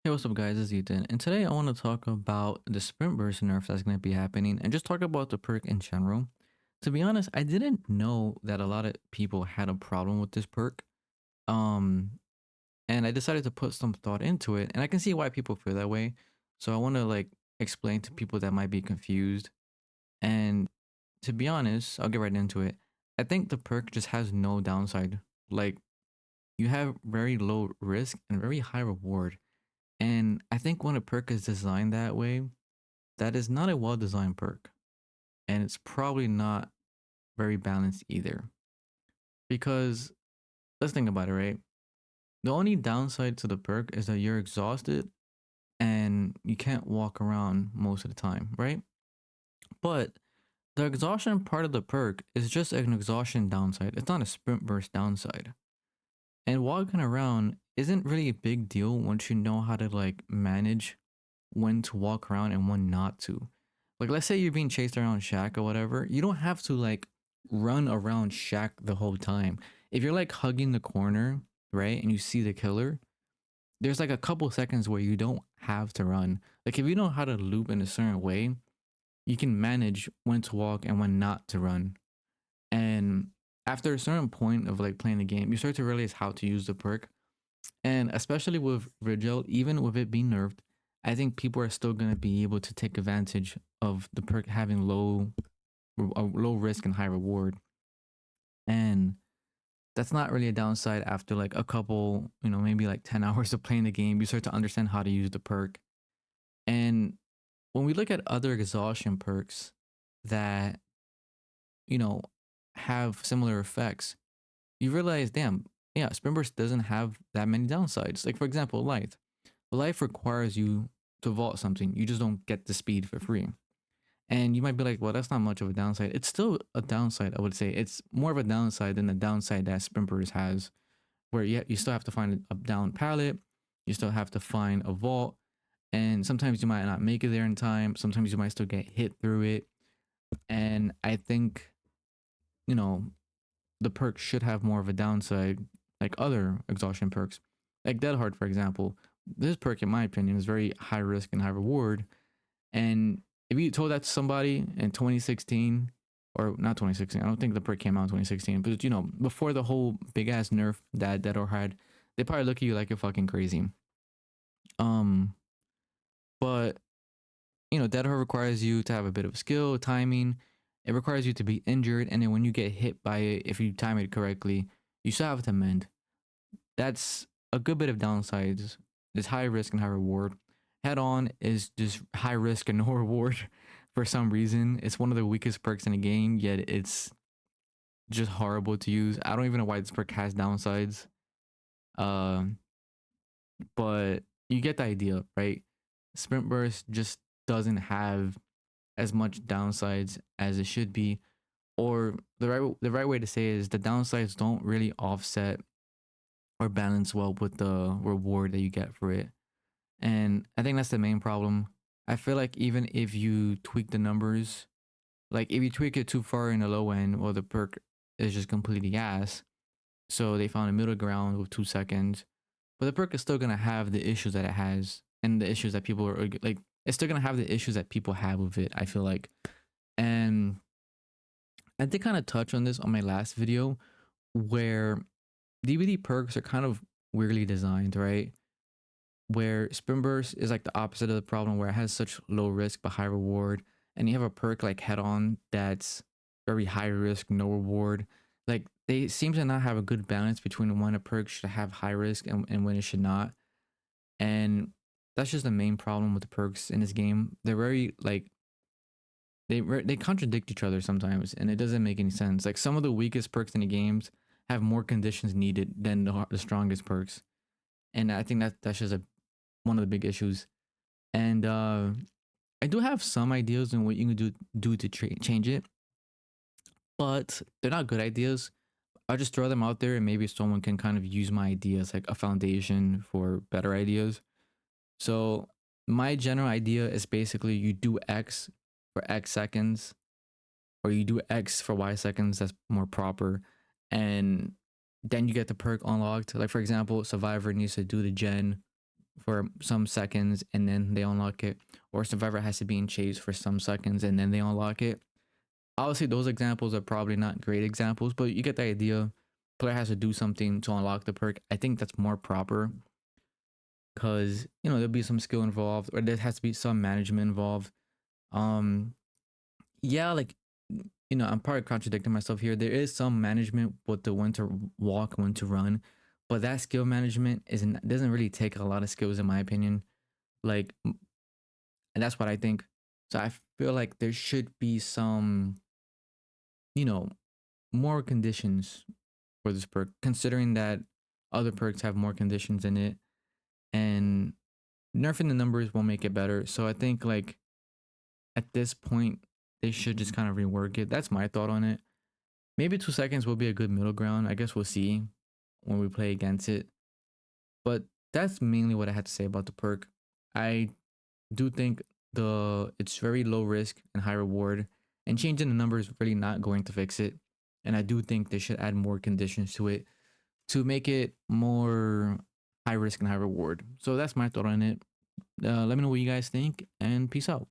Hey, what's up, guys? It's Ethan, and today I want to talk about the sprint burst nerf that's going to be happening and just talk about the perk in general. To be honest, I didn't know that a lot of people had a problem with this perk. Um, and I decided to put some thought into it, and I can see why people feel that way. So I want to explain to people that might be confused. And to be honest, I'll get right into it. I think the perk just has no downside. Like, you have very low risk and very high reward. And I think when a perk is designed that way, that is not a well designed perk. And it's probably not very balanced either. Because let's think about it, right? The only downside to the perk is that you're exhausted and you can't walk around most of the time, right? But the exhaustion part of the perk is just an exhaustion downside. It's not a sprint burst downside. And walking around isn't really a big deal once you know how to manage when to walk around and when not to. Like, let's say you're being chased around Shack or whatever, you don't have to run around Shack the whole time. If you're like hugging the corner, right, and you see the killer, there's like a couple seconds where you don't have to run. Like, if you know how to loop in a certain way, you can manage when to walk and when not to run. And after a certain point of like playing the game, you start to realize how to use the perk. And especially with Rigel, even with it being nerfed, I think people are still going to be able to take advantage of the perk having low risk and high reward. And that's not really a downside after like a couple, maybe like 10 hours of playing the game. You start to understand how to use the perk. And when we look at other exhaustion perks that, you know, have similar effects, you realize, damn, yeah, Sprint Burst doesn't have that many downsides. Like, for example, Life. Life requires you to vault something. You just don't get the speed for free. And you might be like, well, that's not much of a downside. It's still a downside, I would say. It's more of a downside than the downside that Sprimpers has, where you still have to find a down pallet, you still have to find a vault, and sometimes you might not make it there in time. Sometimes you might still get hit through it. And I think, you know, the perk should have more of a downside, like other exhaustion perks. Like Dead Hard, for example. This perk, in my opinion, is very high risk and high reward. And if you told that to somebody in 2016, or not 2016, I don't think the perk came out in 2016, but before the whole big ass nerf that Dead or had, they probably look at you like you're fucking crazy. Um, but Dead or requires you to have a bit of skill, timing. It requires you to be injured, and then when you get hit by it, if you time it correctly, you still have to mend. That's a good bit of downsides. It's high risk and high reward. Head on is just high risk and no reward for some reason. It's one of the weakest perks in the game, yet it's just horrible to use. I don't even know why this perk has downsides. Um, but you get the idea, right? Sprint burst just doesn't have as much downsides as it should be, or the right way to say it is the downsides don't really offset or balance well with the reward that you get for it. And I think that's the main problem. I feel like even if you tweak the numbers, like if you tweak it too far in the low end, well, the perk is just completely ass. So they found a middle ground with 2 seconds. But the perk is still gonna have the issues that it has, and the issues that people are like. It's still gonna have the issues that people have with it, I feel like. And I did kind of touch on this on my last video, where DVD perks are kind of weirdly designed, right? Where Spin Burst is like the opposite of the problem, where it has such low risk but high reward, and you have a perk like Head On that's very high risk, no reward. Like, they seem to not have a good balance between when a perk should have high risk and when it should not. And that's just the main problem with the perks in this game. They're very they contradict each other sometimes, and it doesn't make any sense. Like, some of the weakest perks in the games have more conditions needed than the strongest perks, and I think that's just one of the big issues. And I do have some ideas on what you can do to change it, but they're not good ideas. I'll just throw them out there, and maybe someone can kind of use my ideas like a foundation for better ideas. So my general idea is basically you do X for X seconds, or you do X for Y seconds. That's more proper, and then you get the perk unlocked. Like, for example, Survivor needs to do the gen for some seconds and then they unlock it, or survivor has to be in chase for some seconds and then they unlock it. Obviously, those examples are probably not great examples, but you get the idea. Player has to do something to unlock the perk. I think that's more proper because there'll be some skill involved, or there has to be some management involved. Um, yeah, like I'm probably contradicting myself here. There is some management with the when to walk, when to run, but that skill management isn't doesn't really take a lot of skills in my opinion. Like, and that's what I think. So I feel like there should be some, you know, more conditions for this perk, considering that other perks have more conditions in it, and nerfing the numbers will make it better. So I think like at this point they should just kind of rework it. That's my thought on it. Maybe 2 seconds will be a good middle ground. I guess we'll see when we play against it. But that's mainly what I had to say about the perk. I do think it's very low risk and high reward, and changing the number is really not going to fix it. And I do think they should add more conditions to it to make it more high risk and high reward. So that's my thought on it. Let me know what you guys think, and peace out.